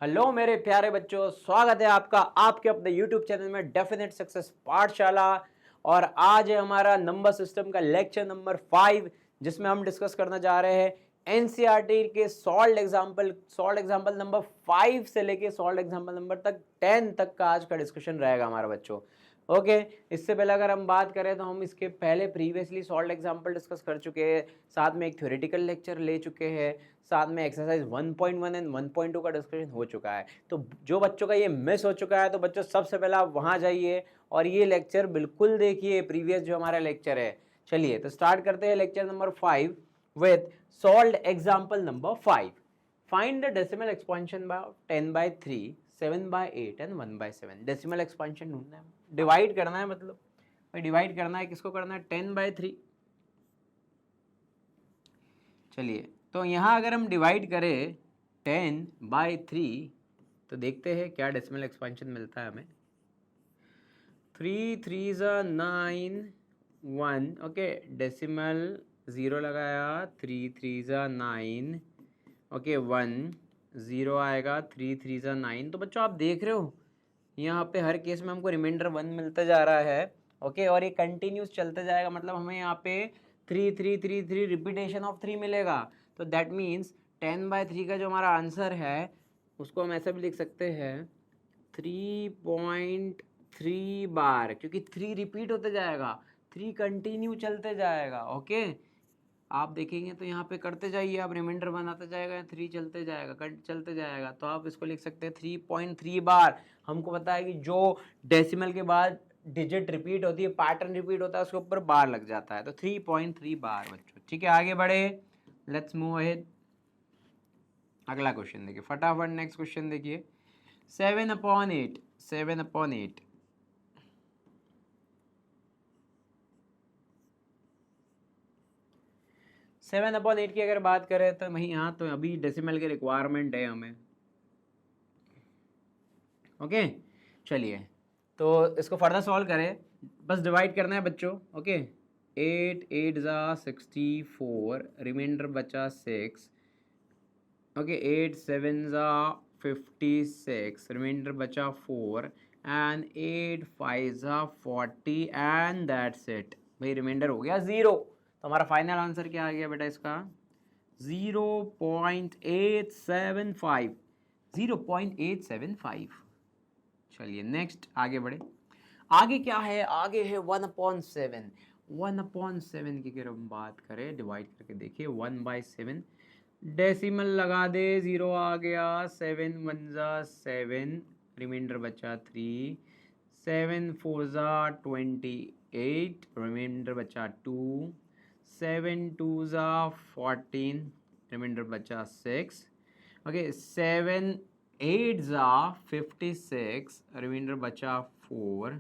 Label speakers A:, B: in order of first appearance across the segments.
A: Hello मेरे प्यारे बच्चों, स्वागत है आपका आपके अपने YouTube चैनल में डेफिनेट सक्सेस पाठशाला। और आज है हमारा नंबर सिस्टम का लेक्चर नंबर 5, जिसमें हम डिस्कस करना जा रहे हैं एनसीईआरटी के सॉल्व एग्जाम्पल नंबर 5 से लेके सॉल्व एग्जाम्पल नंबर तक 10 तक का आज का डिस्कशन रहेगा हमारा बच्चों। ओके इससे पहले अगर हम बात करें तो हम इसके पहले प्रीवियसली सॉल्व एग्जाम्पल डिस्कस कर चुके हैं, साथ में एक थ्योरेटिकल लेक्चर ले चुके हैं, साथ में एक्सरसाइज 1.1 एंड 1.2 का डिस्कशन हो चुका है। तो जो बच्चों का ये मिस हो चुका है तो बच्चों सबसे पहले आप वहाँ जाइए और ये लेक्चर बिल्कुल देखिए, प्रीवियस जो हमारा लेक्चर है। चलिए तो स्टार्ट करते हैं lecture number 5 with solve example number 5। Find the decimal expansion by 10/3, 7/8 and 1/7। Decimal expansion ढूंढना है, डिवाइड करना है, मतलब भाई डिवाइड करना है, किसको करना है 10/3। चलिए तो यहाँ अगर हम डिवाइड करें 10/3 तो देखते हैं क्या डेसिमल एक्सपेंशन मिलता है हमें। 3 3s 9 1, ओके डेसिमल 0 लगाया, 3 3s 9, ओके 1 0 आएगा, 3 3s 9। तो बच्चों आप देख रहे हो यहाँ पे हर केस में हमको रिमाइंडर 1 मिलता जा रहा है। ओके और ये कंटिन्यूस चलते जाएगा, मतलब हमें यहाँ पे 3 3 3 3 रिपीटेशन ऑफ 3 मिलेगा। तो दैट मीन्स 10/3 का जो हमारा आंसर है उसको हम ऐसे भी लिख सकते हैं 3.3 बार, क्योंकि 3 रिपीट होते जाएगा, 3 कंटिन्यू चलते जाएगा। ओके आप देखेंगे तो यहाँ पे करते जाइए, आप रिमाइंडर बनाते जाएगा, 3 चलते जाएगा चलते जाएगा, तो आप इसको लिख सकते हैं 3.3 बार। हमको पता है कि जो डेसिमल के बाद डिजिट रिपीट होती है, पैटर्न रिपीट होता है, उसके ऊपर बार लग जाता है, तो 3.3 बार बच्चों। ठीक है आगे बढ़े, लेट्स मूव अहेड। अगला क्वेश्चन देखिए फटाफट, नेक्स्ट क्वेश्चन देखिए 7/8। 7/8 7/8 की अगर बात करें तो वही यहाँ तो अभी डेसिमल की रिक्वायरमेंट है हमें। ओके चलिए तो इसको फर्दर सॉल्व करें, बस डिवाइड करना है बच्चों। ओके 8 8 64, रिमाइंडर बचा 6। ओके 8 7 56, रिमाइंडर बचा 4 एंड 8 5 40 एंड दैट्स इट। भाई रिमाइंडर हो गया 0। तो हमारा फाइनल आंसर क्या आ गया बेटा इसका 0.875। 0.875। चलिए नेक्स्ट आगे बढ़े। आगे क्या है, आगे है 1/7। 1/7 की अगर हम बात करें, डिवाइड करके देखिए 1/7, डेसिमल लगा दे, 0 आ गया, 7 1 7, रिमाइंडर बचा 3, 7 4 28, रिमाइंडर बचा 2, 7 2 14, रिमाइंडर बचा 6। ओके 7 8 56, रिमाइंडर बचा 4,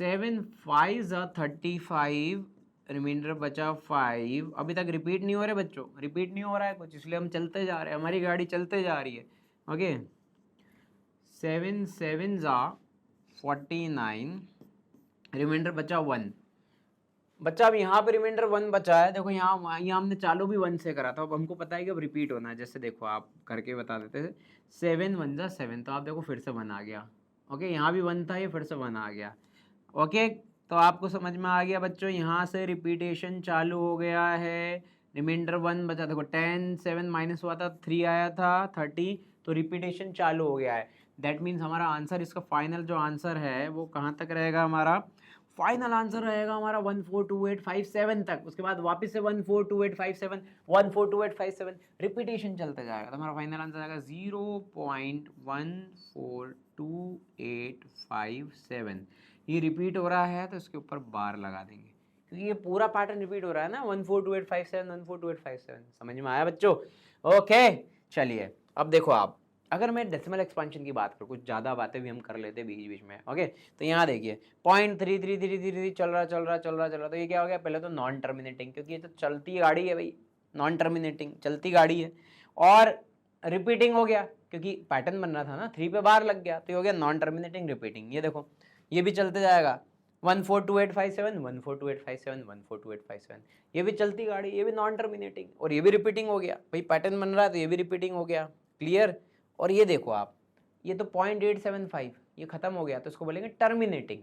A: 7 5 35, रिमाइंडर बचा 5। अभी तक रिपीट नहीं हो रहे बच्चों, रिपीट नहीं हो रहा है कुछ, इसलिए हम चलते जा रहे हैं, हमारी गाड़ी चलते जा रही है। ओके 7 7 49, रिमाइंडर बचा 1। बच्चा अब यहाँ पे रिमाइंडर 1 बचा है, देखो यहाँ हमने चालू भी 1 से करा था, अब हमको पता है कि अब रिपीट होना है। जैसे देखो आप करके बता देते थे 7 1 7, तो आप देखो फिर से 1 आ गया। ओके यहाँ भी 1 था, ये फिर से 1 आ गया। ओके तो आपको समझ में आ गया बच्चों, यहाँ से रिपीटेशन चालू हो गया है। रिमाइंडर 1 बचा, देखो 10 7 माइनस हुआ था, 3 आया था 30, तो रिपीटेशन चालू हो गया है। दैट मीन्स हमारा आंसर, इसका फाइनल जो आंसर है वो कहाँ तक रहेगा, हमारा फाइनल आंसर रहेगा हमारा 142857 तक। उसके बाद वापस से 142857, 142857 रिपीटेशन चलता जाएगा, तो हमारा फाइनल आंसर आएगा 0.14287। ये रिपीट हो रहा है तो इसके ऊपर बार लगा देंगे, क्योंकि ये पूरा पैटर्न रिपीट हो रहा है ना, 142857 142857। समझ में आया बच्चों? ओके चलिए अब देखो आप, अगर मैं डेसिमल एक्सपेंशन की बात करूँ, कुछ ज़्यादा बातें भी हम कर लेते हैं बीच बीच में। ओके तो यहाँ देखिए 0.3333 चल रहा, तो ये क्या हो गया, पहले तो नॉन टर्मिनेटिंग, क्योंकि ये तो चलती गाड़ी है भाई, नॉन टर्मिनेटिंग चलती गाड़ी है। और रिपीटिंग हो गया, क्योंकि पैटर्न बन रहा था ना, 3 पे बार लग गया, तो ये हो गया नॉन टर्मिनेटिंग रिपीटिंग। ये देखो ये भी चलते जाएगा 142857 142857 142857, ये भी चलती गाड़ी, ये भी नॉन टर्मिनेटिंग, और ये भी रिपीटिंग हो गया भाई, पैटर्न बन रहा है तो ये भी रिपीटिंग हो गया। क्लियर? और ये देखो आप, ये तो 0.875 ये खत्म हो गया, तो इसको बोलेंगे टर्मिनेटिंग,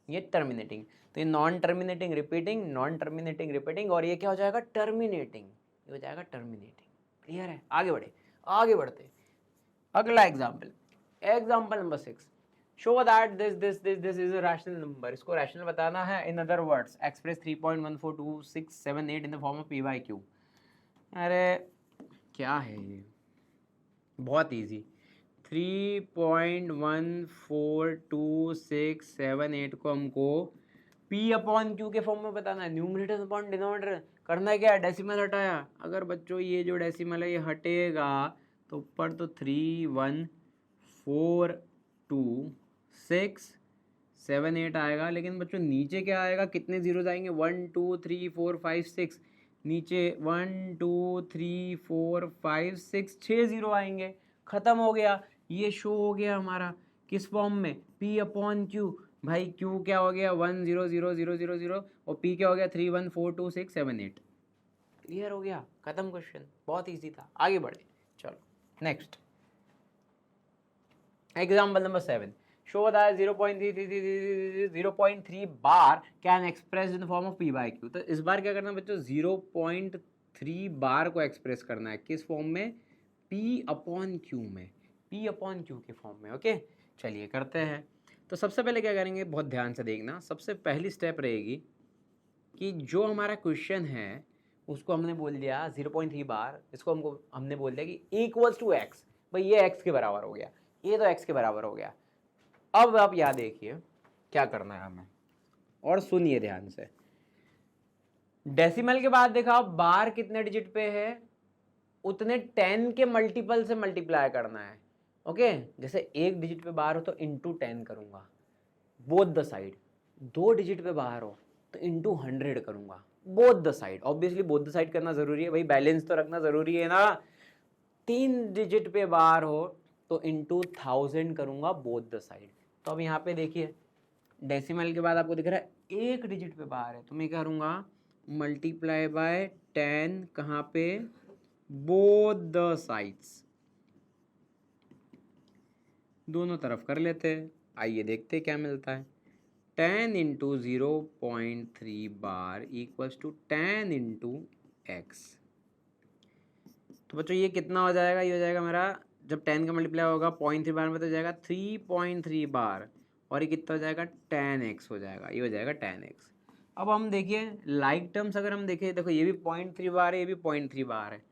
A: ये टर्मिनेटिंग। तो ये non terminating repeating, non terminating repeating, और ये क्या हो जाएगा, टर्मिनेटिंग, ये हो जाएगा टर्मिनेटिंग। क्लियर है? आगे बढ़े, आगे बढ़ते अगला example, example number 6, show that this is a rational number. इसको रैशनल बताना है, in other words express 3.142678 in the form of P by Q. अरे क्या है ये, बहुत इजी, 3.142678 को हमको P अपॉन क्यू के फॉर्म में बताना है, न्यूमरेटर अपॉन डिनोमिनेटर। करना है क्या, डेसिमल हटाया। अगर बच्चों ये जो डेसिमल है ये हटेगा तो ऊपर तो 3142678 आएगा, लेकिन बच्चों नीचे क्या आएगा, कितने जीरो आएंगे, 1 2 3 4 5 6, नीचे 1 2 3 4 5 6, 6 जीरो आएंगे, खत्म हो गया। ये शो हो गया हमारा किस फॉर्म में, P अपॉन क्यू। भाई क्यू क्या हो गया, 1000000 और P क्या हो गया, 3142678। क्लियर हो गया, खत्म क्वेश्चन, बहुत इजी था। आगे बढ़े, चलो next example number 7, show that 0.3 bar can express in form of P by Q. तो इस बार क्या करना है बच्चों, 0.3 बार को एक्सप्रेस करना है किस फॉर्म में, P अपॉन क्यू में, P अपॉन क्यू के फॉर्म में। ओके चलिए करते हैं। तो सबसे पहले क्या करेंगे, बहुत ध्यान से देखना, सबसे पहली स्टेप रहेगी कि जो हमारा क्वेश्चन है उसको हमने बोल दिया 0.3 बार, इसको हमने बोल दिया कि इक्वल्स टू एक्स। भाई ये एक्स के बराबर हो गया, ये तो एक्स के बराबर हो गया। अब आप यहाँ देखिए क्या करना है हमें, और सुनिए ध्यान से। डेसिमल के बाद देखा बार कितने डिजिट पे है, उतने 10 के मल्टीपल से मल्टीप्लाई करना है। ओके जैसे एक डिजिट पे बार हो तो इंटू 10 करूंगा, बोथ द साइड। 2 डिजिट पे बाहर हो तो इंटू 100 करूंगा, both the side. Obviously both the side करना जरूरी है भाई, बैलेंस तो रखना जरूरी है ना। 3 डिजिट पे बाहर हो तो इंटू 1000 करूंगा, बोथ द साइड। तो अब यहाँ पे देखिए डेसिमल के बाद आपको दिख रहा है एक डिजिट पे बाहर है, तो मैं करूंगा मल्टीप्लाई बाय 10, कहाँ पे, बोथ द साइड्स, दोनों तरफ कर लेते हैं। आइए देखते क्या मिलता है, 10 into 0.3 bar equals to 10 into x. तो बच्चों ये कितना हो जाएगा, ये हो जाएगा मेरा, जब 10 का मल्टीप्लाई होगा 0.3 बार में तो जाएगा 3.3 बार, और ये कितना हो जाएगा 10x हो जाएगा, ये हो जाएगा 10x। अब हम देखिए लाइक टर्म्स अगर हम देखें, देखो ये भी 0.3 बार है, ये भी 0.3 बार है,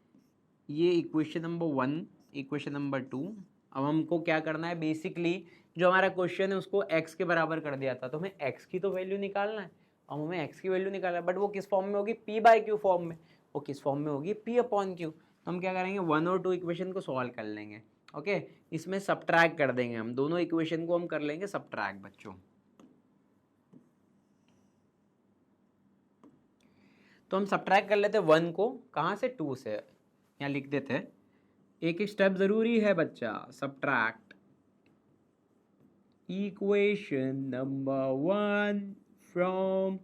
A: ये इक्वेशन नंबर 1, इक्वेशन नंबर 2। अब हमको क्या करना है, बेसिकली जो हमारा क्वेश्चन है उसको x के बराबर कर दिया था, तो हमें x की तो वैल्यू निकालना है। अब हमें x की वैल्यू निकालना है, बट वो किस फॉर्म में होगी, P बाई क्यू फॉर्म में। वो किस फॉर्म में होगी, P अपॉन क्यू। तो हम क्या करेंगे, 1 और 2 इक्वेशन को सॉल्व कर लेंगे। ओके इसमें सब्ट्रैक्ट कर देंगे हम, दोनों इक्वेशन को हम कर लेंगे सब्ट्रैक्ट बच्चों। तो हम सब्ट्रैक्ट कर लेते हैं 1 को, कहाँ से, 2 से, यहाँ लिख देते हैं। एक एक स्टेप जरूरी है बच्चा, subtract equation number 1 from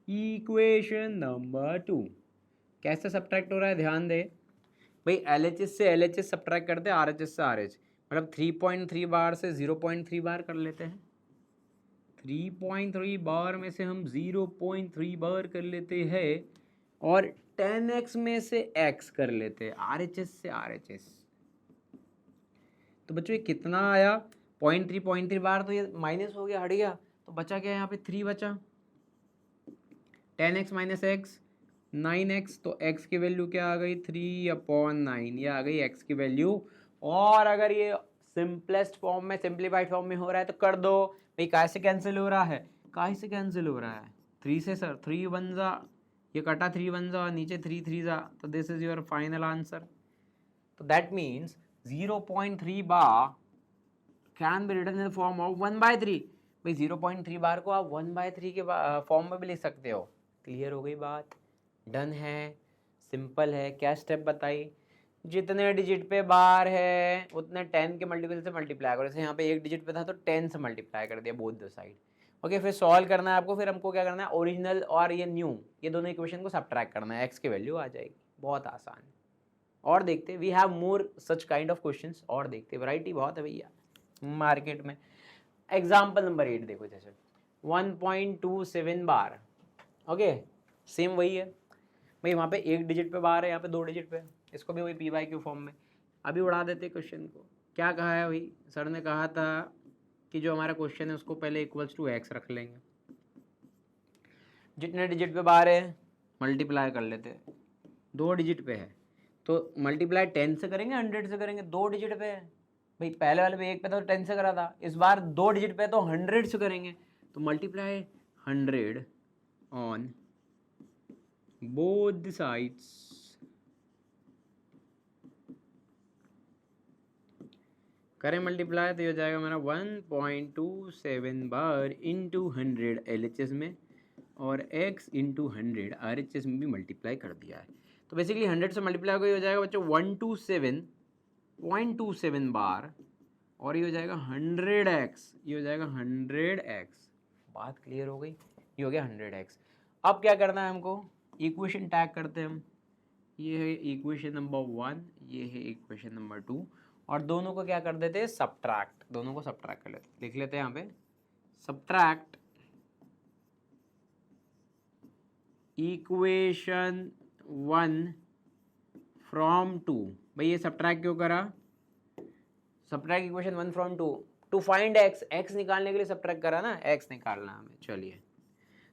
A: equation number 2। कैसे सब्ट्रैक्ट हो रहा है, ध्यान दे भाई, LHS से LHS सब्ट्रैक्ट करते हैं, RHS से RH, मतलब 3.3 बार से 0.3 बार कर लेते हैं। 3.3 बार में से हम 0.3 बार कर लेते हैं, और 10x में से x कर लेते हैं, RHS से RHS। तो बच्चों ये कितना आया, 0.3 बार, तो ये माइनस हो गया, हट गया, तो बचा क्या यहाँ पे, 3 बचा। 10x माइनस एक्स 9x, तो x की वैल्यू क्या आ गई, 3/9, ये आ गई x की वैल्यू। और अगर ये सिंपलेस्ट फॉर्म में, सिंप्लीफाइड फॉर्म में हो रहा है तो कर दो भाई, काय से कैंसिल हो रहा है, काय से कैंसिल हो रहा है, 3 से सर, 3 1 जा, ये कटा 3 1 जा, नीचे 3 3 जा, तो this is your final answer. तो that means 0.3 bar can be written in the form of 1/3। भाई 0.3 बार को आप 1/3 के फॉर्म में भी लिख सकते हो। क्लियर हो गई बात, डन है, सिंपल है। क्या स्टेप बताई, जितने डिजिट पे बार है उतने 10 के मल्टीपल से मल्टीप्लाई करो। जैसे यहाँ पे एक डिजिट पे था तो 10 से मल्टीप्लाई कर दिया बोथ द साइड। ओके फिर सॉल्व करना है आपको, फिर हमको क्या करना है, ओरिजिनल और ये न्यू, ये दोनों इक्वेशन को सब्ट्रैक्ट करना है, एक्स की वैल्यू आ जाएगी, बहुत आसान। और देखते, we have more such kind of questions, और देखते, वैरायटी बहुत है भैया मार्केट में। एग्जाम्पल नंबर 8 देखो, जैसे 1.27 बार, ओके सेम वही है भाई, वहाँ पे एक डिजिट पे बार है, यहाँ पे 2 डिजिट पे, इसको भी वही पी बाई क्यू फॉर्म में। अभी उड़ा देते क्वेश्चन को। क्या कहा है भाई, सर ने कहा था कि जो हमारा क्वेश्चन है उसको पहले इक्वल्स टू एक्स रख लेंगे, जितने डिजिट पे बार है मल्टीप्लाई कर लेते हैं, 2 डिजिट पे है तो मल्टीप्लाई 10 से करेंगे 100 से करेंगे, 2 डिजिट पे है भाई, पहले वाले पे 1 पे तो 10 से करा था, इस बार 2 डिजिट पे तो 100 से करेंगे, तो multiply 100 on both the sides, करें मल्टीप्लाई तो ये हो जाएगा हमारा 1.27 बार इंटू 100 LHS में, और x इंटू 100 RHS में भी मल्टीप्लाई कर दिया है। तो बेसिकली 100 से मल्टीप्लाई हो जाएगा बच्चों 127.27 बार, और ये हो जाएगा 100x, ये हो जाएगा 100x। बात क्लियर हो गई, ये हो गया 100x। अब क्या करना है हमको, इक्वेशन टैग करते हैं हम, ये है इक्वेशन नंबर 1, ये है इक्वेशन नंबर 2, और दोनों को क्या कर देते हैं, सब्ट्रैक्ट, दोनों को सब्ट्रैक्ट कर लेते, लिख लेते हैं यहाँ पे सब्ट्रैक्ट इक्वेशन 1 फ्रॉम 2। भाई ये सब्ट्रैक्ट क्यों करा, subtract equation 1 from 2 to find x, x निकालने के लिए सब्ट्रैक्ट करा ना, x निकालना हमें। चलिए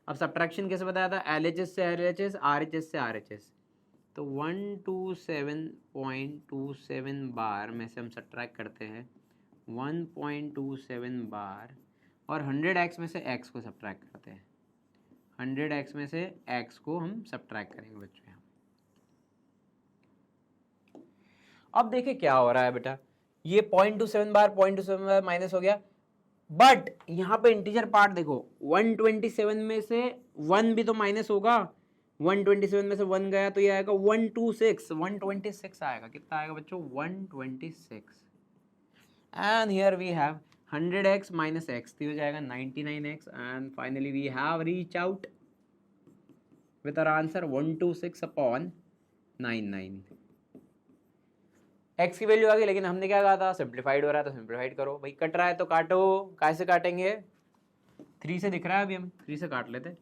A: अब सब्ट्रैक्शन कैसे बताया था, LHS से LHS, RHS से RHS, तो 127.27 बार में से हम सब्ट्रैक्ट करते हैं 1.27 बार, और 100x में से x को सब्ट्रैक्ट करते हैं, 100x में से x को हम सब्ट्रैक्ट करेंगे बच्चों। अब देखिए क्या हो रहा है बेटा, ये 0.27 बार माइनस हो गया, बट यहाँ पे इंटीजर पार्ट देखो, 127 में से 1 भी तो माइनस होगा, 127 में से 1 गया तो ये आएगा 126 आएगा, कितना आएगा बच्चों 126, and here we have 100x minus x, तो हो जाएगा 99x, and finally we have reach out with our answer 126/99। x की वैल्यू आ गई, लेकिन हमने क्या कहा था, सिंप्लीफाइड हो रहा है तो सिंप्लीफाइड करो भाई, कट रहा है तो काटो, कैसे काटेंगे, 3 से दिख रहा है, अभी हम 3 से काट लेते हैं,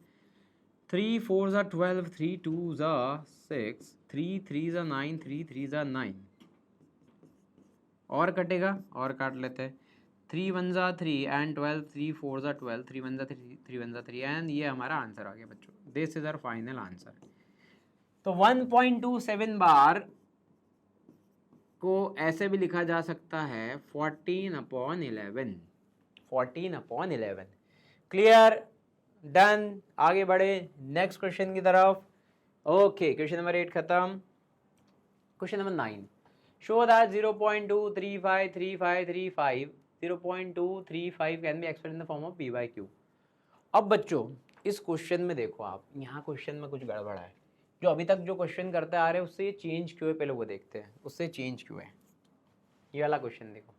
A: 3 4 ज़ा 12, 3 2 ज़ा 6, 3 3 ज़ा 9, 3 3 ज़ा 9, और कटेगा, और काट लेते हैं, 3 1 ज़ा 3 एंड 12, 3 4 ज़ा 12, 3 1 ज़ा 3, 3 1 ज़ा 3, एंड ये हमारा आंसर आ गया बच्चों, this is our final answer. तो 1.27 बार को ऐसे भी लिखा जा सकता है 14/11, 14/11। क्लियर, डन, आगे बढ़े नेक्स्ट क्वेश्चन की तरफ। ओके क्वेश्चन नंबर 8 खत्म। Question number 9, show that 0.2353535 0.235 can be expressed in the form of p by q। अब बच्चों इस क्वेश्चन में देखो आप, यहाँ क्वेश्चन में कुछ गड़बड़ है, जो अभी तक जो क्वेश्चन करते आ रहे हैं उससे ये चेंज क्यों है, पहले वो देखते हैं उससे चेंज क्यों है। ये वाला क्वेश्चन देखो,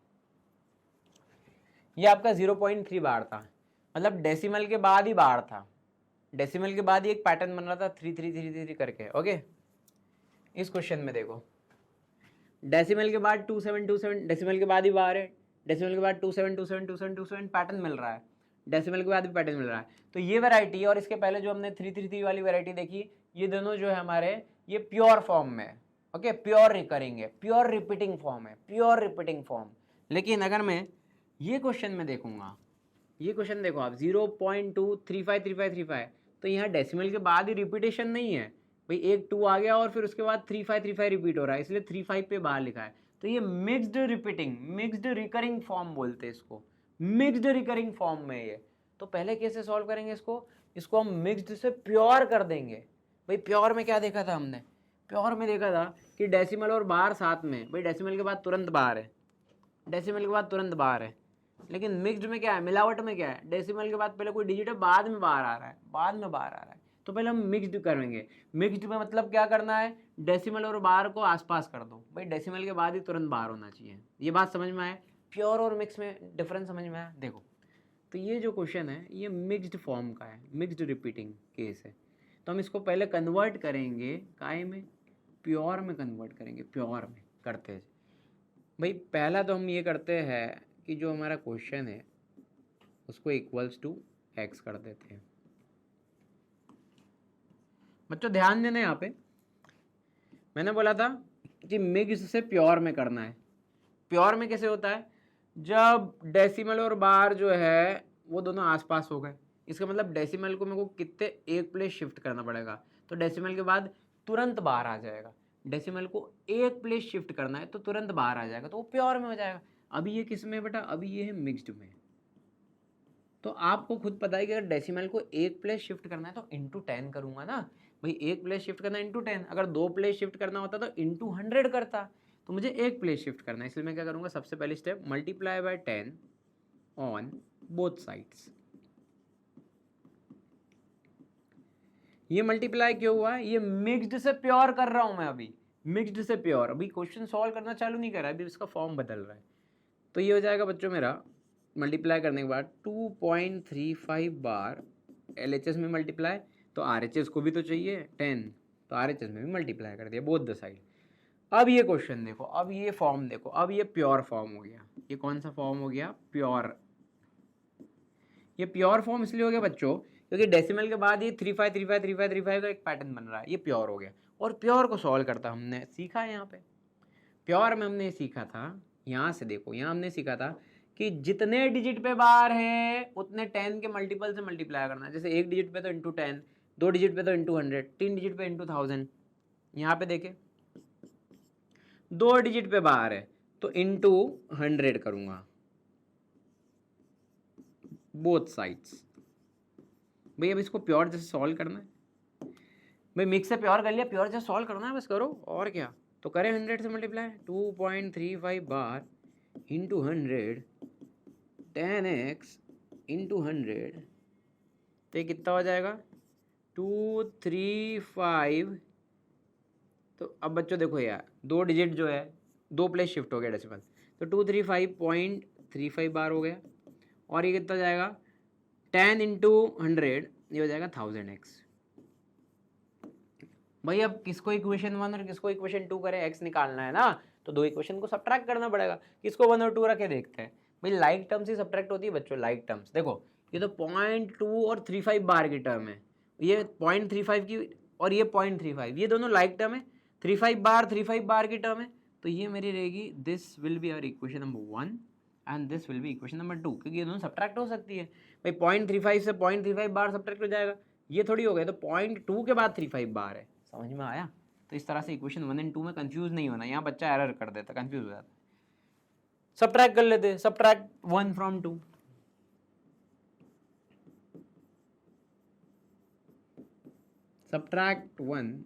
A: ये आपका 0.3 बार था, मतलब डेसिमल के बाद ही बार था, डेसिमल के बाद ही एक पैटर्न बन रहा था 3333 करके। ओके इस क्वेश्चन में देखो, डेसिमल के बाद 2727, डेसिमल के बाद ही बार है, डेसिमल के बाद 27272727 पैटर्न मिल रहा है, डेसिमल के बाद भी पैटर्न मिल रहा है। तो ये वैरायटी और इसके पहले जो हमने 333 वाली वैरायटी देखी, ये दोनों जो है हमारे ये प्योर फॉर्म में, ओके प्योर रिकरिंग है, प्योर रिपीटिंग फॉर्म है, प्योर रिपीटिंग फॉर्म। लेकिन अगर मैं ये क्वेश्चन में देखूंगा, ये क्वेश्चन देखो आप 0.2353535, तो यहाँ डेसिमल के बाद ही रिपीटेशन नहीं है भाई, एक 2 आ गया और फिर उसके बाद 3535 रिपीट हो रहा है, इसलिए 35 पे बाहर लिखा है। तो ये mixed repeating, mixed recurring form बोलते हैं इसको, मिक्स्ड रिकरिंग फॉर्म में ये। तो पहले कैसे सॉल्व करेंगे इसको, इसको हम मिक्स्ड से प्योर कर देंगे। भाई प्योर में क्या देखा था हमने, प्योर में देखा था कि डेसिमल और बार साथ में, भाई डेसिमल के बाद तुरंत बाहर है, डेसिमल के बाद तुरंत बाहर है। लेकिन मिक्स्ड में क्या है, मिलावट में क्या है, डेसिमल के बाद पहले कोई डिजिट है, बाद में बाहर आ रहा है, बाद में बाहर आ रहा है। तो पहले हम मिक्स्ड करेंगे। मिक्स्ड में मतलब क्या करना है, डेसिमल और बार को आसपास कर दो, भाई डेसिमल के बाद ही तुरंत बाहर होना चाहिए। ये बात समझ में आए, प्योर और मिक्स में डिफरेंस समझ में आया। देखो तो ये जो क्वेश्चन है ये मिक्स्ड फॉर्म का है, मिक्स्ड रिपीटिंग केस है, तो हम इसको पहले कन्वर्ट करेंगे काय में, प्योर में कन्वर्ट करेंगे, प्योर में करते हैं भाई। पहला तो हम ये करते हैं कि जो हमारा क्वेश्चन है उसको इक्वल्स टू एक्स कर देते हैं। बच्चों ध्यान देना, यहाँ पे मैंने बोला था कि मिक्स से प्योर में करना है। प्योर में कैसे होता है, जब डेसिमल और बार जो है वो दोनों आसपास हो गए, इसका मतलब डेसिमल को मेरे को कितने एक प्लेस शिफ्ट करना पड़ेगा, तो डेसिमल के बाद तुरंत बाहर आ जाएगा। डेसिमल को एक प्लेस शिफ्ट करना है तो तुरंत बाहर आ जाएगा, तो वो प्योर में हो जाएगा। अभी ये किस में बेटा, अभी ये है मिक्स्ड में। तो आपको खुद पता है कि अगर डेसिमल को एक प्लेस शिफ्ट करना है तो इंटू 10 करूंगा ना भाई। एक प्लेस शिफ्ट करना है इंटू 10, अगर 2 प्लेस शिफ्ट करना होता तो इंटू 100 करता, तो मुझे एक प्लेस शिफ्ट करना है, इसलिए मैं क्या करूंगा, सबसे पहली step multiply by 10 on both sides. ये मल्टीप्लाई क्यों हुआ है, ये मिक्स्ड से प्योर कर रहा हूं मैं अभी, मिक्स्ड से प्योर। अभी क्वेश्चन सॉल्व करना चालू नहीं कर रहा है, अभी इसका फॉर्म बदल रहा है। तो ये हो जाएगा बच्चों मेरा मल्टीप्लाई करने के बाद 2.35 बार LHS में मल्टीप्लाई, तो RHS को भी तो चाहिए 10, तो RHS में भी मल्टीप्लाई कर दिया बोथ द साइड। अब ये क्वेश्चन देखो, अब ये फॉर्म देखो, अब ये प्योर फॉर्म हो गया। ये कौन सा फॉर्म हो गया, प्योर। ये प्योर फॉर्म इसलिए हो गया बच्चों क्योंकि डेसिमल के बाद ये 35 का एक पैटर्न बन रहा है, ये प्योर हो गया। और प्योर को सॉल्व करता हमने सीखा है यहाँ पे। प्योर में हमने सीखा था, यहाँ से देखो, यहाँ हमने सीखा था कि जितने डिजिट पे बार है उतने 10 के मल्टीपल से मल्टीप्लाई करना है। जैसे एक डिजिट पे तो इंटू 10, 2 डिजिट पे तो इंटू 100, 3 डिजिट पे इंटू 1000। यहाँ पे देखे 2 डिजिट पे बार है तो इंटू 100 करूंगा बोथ साइड्स। भाई अब इसको प्योर जैसे सॉल्व करना है भाई, मिक्स से प्योर कर लिया, प्योर जैसे सॉल्व करना है बस, करो और क्या। तो करें 100 से multiply, 2.35 bar into 100, 10x into 100, तो ये कितना हो जाएगा 235। तो अब बच्चों देखो यार, 2 डिजिट जो है 2 प्लेस शिफ्ट हो गया डेसिमल, तो 235.35 बार हो गया। और ये कितना जाएगा 10 इंटू 100, ये हो जाएगा 1000x। भाई अब किसको इक्वेशन 1 और किसको इक्वेशन 2 करे, x निकालना है ना, तो दो इक्वेशन को सब्ट्रैक्ट करना पड़ेगा। किसको 1 और 2 रखे देखते हैं भाई। लाइक टर्म्स ही सब्ट्रैक्ट होती है बच्चों, लाइक टर्म्स। देखो ये तो 0.2 और 35 बार की टर्म है, ये 0.35 की और ये 0.35, ये दोनों लाइक टर्म है। 35 बार की टर्म है, तो ये मेरी रहेगी, this will be our equation number 1 and this will be equation number 2, क्योंकि ये दोनों सब्ट्रैक्ट हो सकती है भाई। 0.35 से 0.35 बार सब्ट्रैक्ट हो जाएगा, ये थोड़ी हो गया, तो 0.2 के बाद 35 बार है। समझ में आया। तो इस तरह से इक्वेशन 1 एंड 2 में कंफ्यूज नहीं होना, यहाँ बच्चा एरर कर देता, कंफ्यूज हो जाता। सब्ट्रैक्ट कर लेते, सब्ट्रैक्ट 1 फ्रॉम 2, सब्ट्रैक्ट 1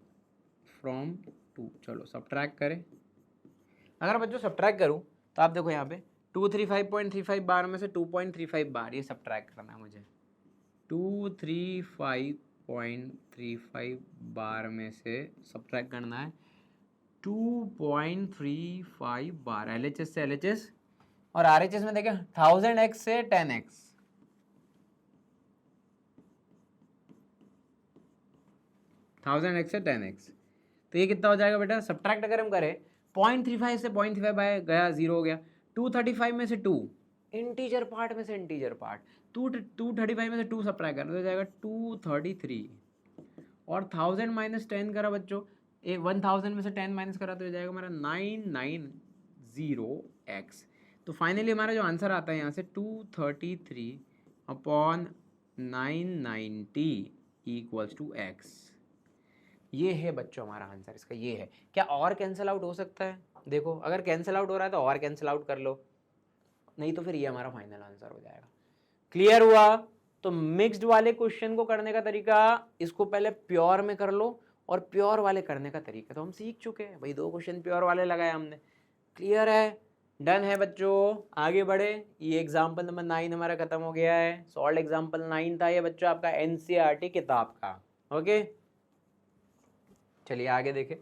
A: फ्रॉम 2। चलो सब्ट्रैक्ट करें। अगर बच्चों सब्ट्रैक्ट करूं तो आप देखो यहाँ पे 235.35 बार में से 2.35 बार ये सब्ट्रैक्ट करना है मुझे। 235.35 बार में से सब्ट्रैक्ट करना है 2.35 बार, LHS से LHS और RHS में देखें 1000x से 10x, 1000x से 10x, तो ये कितना हो जाएगा बेटा, सब्ट्रैक्ट अगर हम करें 0.35 से 0.35 बाय गया, 0 हो गया। 235 में से 2, इंटीजर पार्ट में से इंटीजर पार्ट, 235 में से 2 सब्ट्रैक्ट करना तो जाएगा 233, और 1000 माइनस 10 करा बच्चों, 1000 में से 10 माइनस करा तो जाएगा हमारा 990x। तो फाइनली हमारा जो आंसर आता है यहाँ से 233 अपॉन 990 इक्वल्स टू x। ये है बच्चों हमारा आंसर, इसका ये है। क्या और कैंसिल आउट हो सकता है, देखो अगर कैंसिल आउट हो रहा है तो और कैंसिल आउट कर लो, नहीं तो फिर ये हमारा फाइनल आंसर हो जाएगा। क्लियर हुआ। तो मिक्स्ड वाले क्वेश्चन को करने का तरीका, इसको पहले प्योर में कर लो, और प्योर वाले करने का तरीका तो हम सीख चुके हैं भाई। 2 क्वेश्चन प्योर वाले लगाए हमने, क्लियर है, डन है बच्चों। आगे बढ़े, ये एग्जाम्पल नंबर 9 हमारा खत्म हो गया है। सॉल्व एग्जाम्पल 9 था ये बच्चों आपका NCERT किताब का। ओके चलिए आगे देखें।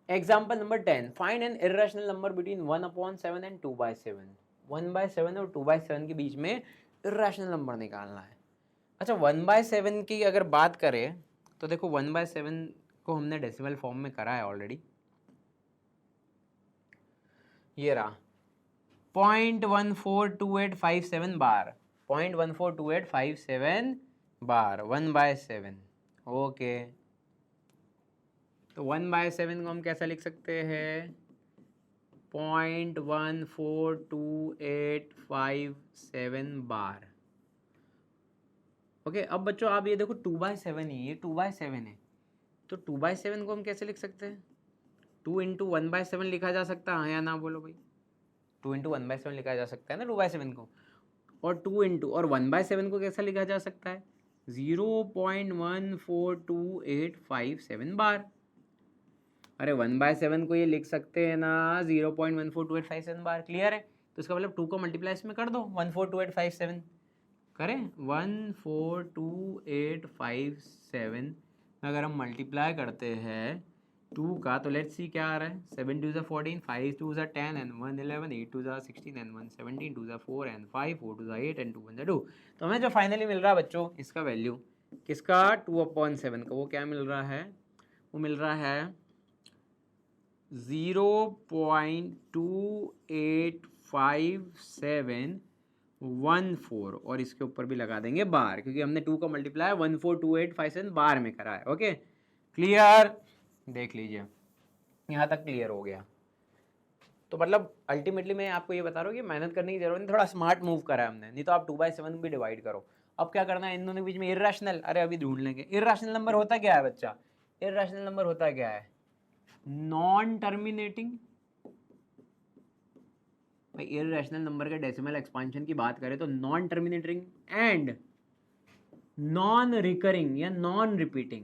A: Example number 10, find N irrational number between 1/7 and 2/7। 1/7 और 2/7 के बीच में इर्रेशनल नंबर निकालना है। अच्छा 1/7 की अगर बात करें तो देखो 1/7 को हमने डेसिमल फॉर्म में करा है ऑलरेडी, ये रहा 0.142857 बार, 0.142857 बार 1/7। ओके, तो 1/7 को हम कैसा लिख सकते हैं, 0.142857 बार। ओके, अब बच्चों आप ये देखो 2/7 है, ये 2/7 है, तो 2/7 को हम कैसे लिख सकते हैं, 2 इंटू 1/7 लिखा जा सकता है या ना, बोलो भाई, 2 इंटू 1/7 लिखा जा सकता है ना 2/7 को, और 2 इंटू और 1/7 को कैसा लिखा जा सकता है, 0.142857 बार। अरे 1/7 को ये लिख सकते हैं ना 0.142857 बार, क्लियर है। तो इसका मतलब 2 को मल्टीप्लाई इसमें कर दो, 142,857 करें, 142,857 अगर हम मल्टीप्लाई करते हैं 2 का, तो लेट्स सी क्या आ रहा है, 7 2 14, 5 2 10 एंड 1 11, 8 2 16 एंड 1 17, 2 4 एंड 5, 4 2 8 एंड 2 1 2। तो हमें जो फाइनली मिल रहा है बच्चों, इसका वैल्यू किसका, 2/7 का, वो क्या मिल रहा है, वो मिल रहा है 0.285714, और इसके ऊपर भी लगा देंगे बार, क्योंकि हमने 2 का मल्टीप्लाई 142,857 बार में करा है। ओके, क्लियर, देख लीजिए यहाँ तक क्लियर हो गया। तो मतलब अल्टीमेटली मैं आपको ये बता रहा हूँ कि मेहनत करने की जरूरत नहीं, थोड़ा स्मार्ट मूव करा है हमने, नहीं तो आप 2/7 भी डिवाइड करो। अब क्या करना है, इन दोनों के बीच में इर्रेशनल, अरे अभी ढूंढ लेंगे। इर्रेशनल नंबर होता क्या है बच्चा, इर्रेशनल नंबर होता क्या है, नॉन टर्मिनेटिंग। भाई इर्रेशनल नंबर के डेसिमल एक्सपांशन की बात करें तो non terminating and non recurring या नॉन रिपीटिंग।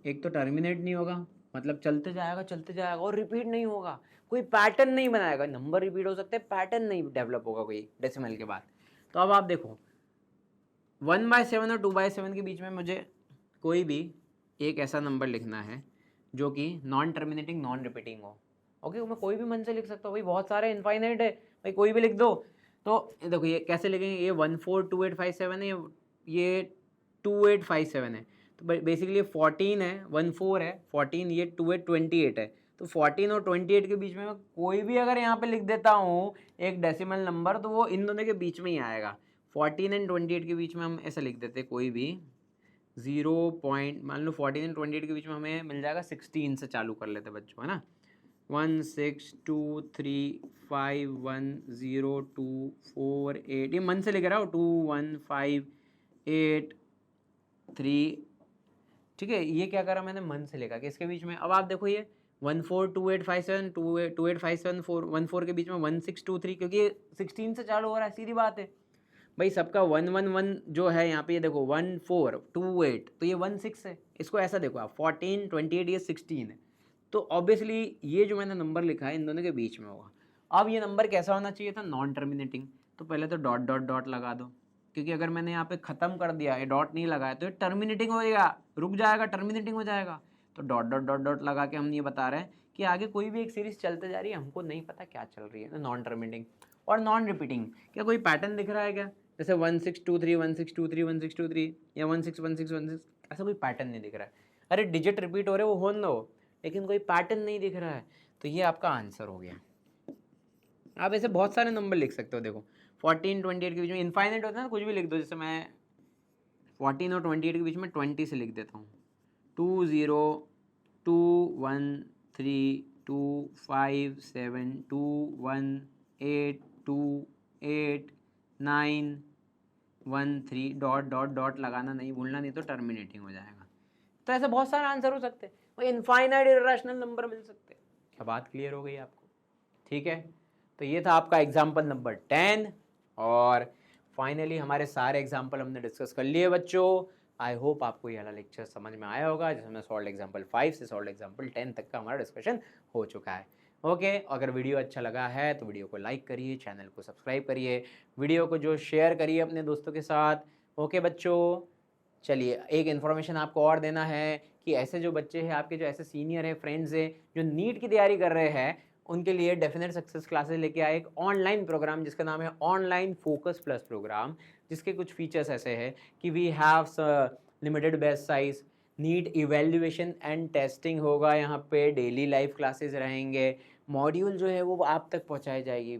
A: एक तो टर्मिनेट नहीं होगा, मतलब चलते जाएगा और रिपीट नहीं होगा, कोई पैटर्न नहीं बनाएगा। नंबर रिपीट हो सकते हैं, पैटर्न नहीं डेवलप होगा कोई डेसिमल के बाद। तो अब आप देखो 1/7 और 2/7 के बीच में मुझे कोई भी एक ऐसा नंबर लिखना है जो कि नॉन टर्मिनेटिंग नॉन रिपीटिंग हो। ओके, मैं कोई भी मन से लिख सकता हूँ भाई, बहुत सारे इनफाइनाइट है भाई, कोई भी लिख दो। तो देखो ये कैसे लिखेंगे, ये 142857 है, ये 2857 है, तो बेसिकली 14 है, 14 है, 14 ये 28 28 है। तो 14 और 28 के बीच में मैं कोई भी अगर यहाँ पे लिख देता हूँ एक डेसिमल नंबर, तो वो इन दोनों के बीच में ही आएगा। 14 एंड 28 के बीच में हम ऐसा लिख देते कोई भी 0 पॉइंट, मान लो 14 एंड 28 के बीच में हमें मिल जाएगा 16 से चालू कर लेते बच्चों, है ना, 1 6 2 3 5 1 0 2 4 8, ये मन से लिख रहा हूँ 2 1 5 8 3, ठीक है। ये क्या करा मैंने, मन से लिखा कि इसके बीच में। अब आप देखो ये 142857 2857 14 के बीच में 1623, क्योंकि ये 16 से चालू हो रहा है, सीधी बात है भाई। सबका 111 जो है यहाँ पे, ये देखो 1428, तो ये 16 है। इसको ऐसा देखो आप 14 28 ये 16 है, तो ऑब्वियसली ये जो मैंने नंबर लिखा है इन दोनों के बीच में होगा। अब ये नंबर कैसा होना चाहिए था, नॉन टर्मिनेटिंग। तो पहले तो डॉट डॉट डॉट लगा दो, क्योंकि अगर मैंने यहाँ पे ख़त्म कर दिया, ये डॉट नहीं लगाया, तो ये टर्मिनेटिंग हो जाएगा, रुक जाएगा, टर्मिनेटिंग हो जाएगा। तो डॉट डॉट डॉट डॉट लगा के हम ये बता रहे हैं कि आगे कोई भी एक सीरीज चलते जा रही है, हमको नहीं पता क्या चल रही है। नॉन टर्मिनेटिंग और नॉन रिपीटिंग, क्या कोई पैटर्न दिख रहा है क्या, जैसे 1623 1623 1623 या 161616, ऐसा कोई पैटर्न नहीं दिख रहा है। अरे डिजिट रिपीट हो रहे वो होने दो, लेकिन कोई पैटर्न नहीं दिख रहा है। तो ये आपका आंसर हो गया। आप ऐसे बहुत सारे नंबर लिख सकते हो, देखो 14 28 के बीच में इनफाइनाइट होता है ना, कुछ भी लिख दो। जैसे मैं 14 और 28 के बीच में 20 से लिख देता हूँ, 2 0 2 1 3 2 5 7 2 1 8 2 8 9 1 3 डॉट डॉट डॉट लगाना नहीं भूलना, नहीं तो टर्मिनेटिंग हो जाएगा। तो ऐसे बहुत सारे आंसर हो सकते हैं, इनफाइनाइट इररेशनल नंबर मिल सकते हैं। क्या बात क्लियर हो गई आपको, ठीक है। तो ये था आपका एग्जाम्पल नंबर 10, और फाइनली हमारे सारे एग्जाम्पल हमने डिस्कस कर लिए बच्चों। आई होप आपको ये वाला लेक्चर समझ में आया होगा, जिसमें सॉल्व एग्जाम्पल 5 से सॉल्व एग्जाम्पल 10 तक का हमारा डिस्कशन हो चुका है। ओके, अगर वीडियो अच्छा लगा है तो वीडियो को लाइक करिए, चैनल को सब्सक्राइब करिए, वीडियो को जो शेयर करिए अपने दोस्तों के साथ। ओके बच्चों, चलिए एक इन्फॉर्मेशन आपको और देना है कि ऐसे जो बच्चे हैं आपके, जो ऐसे सीनियर हैं, फ्रेंड्स हैं, जो नीट की तैयारी कर रहे हैं, उनके लिए डेफिनेट सक्सेस क्लासेस लेके आए एक ऑनलाइन प्रोग्राम जिसका नाम है ऑनलाइन फोकस प्लस प्रोग्राम, जिसके कुछ फीचर्स ऐसे हैं कि we have limited batch size, NEET evaluation and testing होगा यहाँ पे, डेली लाइफ क्लासेस रहेंगे, मॉड्यूल जो है वो आप तक पहुँचाई जाएगी,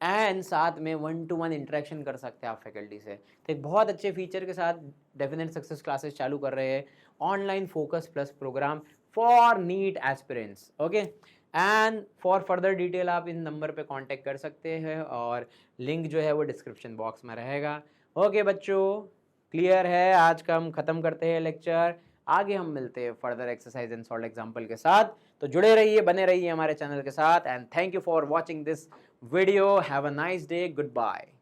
A: एंड साथ में 1-to-1 इंटरेक्शन कर सकते हैं आप फैकल्टी से। तो एक बहुत अच्छे फीचर के साथ डेफिनेट सक्सेस क्लासेस चालू कर रहे हैं, online focus plus program for NEET aspirants. Okay, and for further detail आप इन नंबर पे कांटेक्ट कर सकते हैं और लिंक जो है वो डिस्क्रिप्शन बॉक्स में रहेगा। ओके बच्चों, क्लियर है? आज का हम खत्म करते हैं लेक्चर, आगे हम मिलते हैं further exercise and solve example के साथ। तो जुड़े रहिए, बने रहिए हमारे चैनल के साथ, and thank you for watching this video. Have a nice day. Goodbye.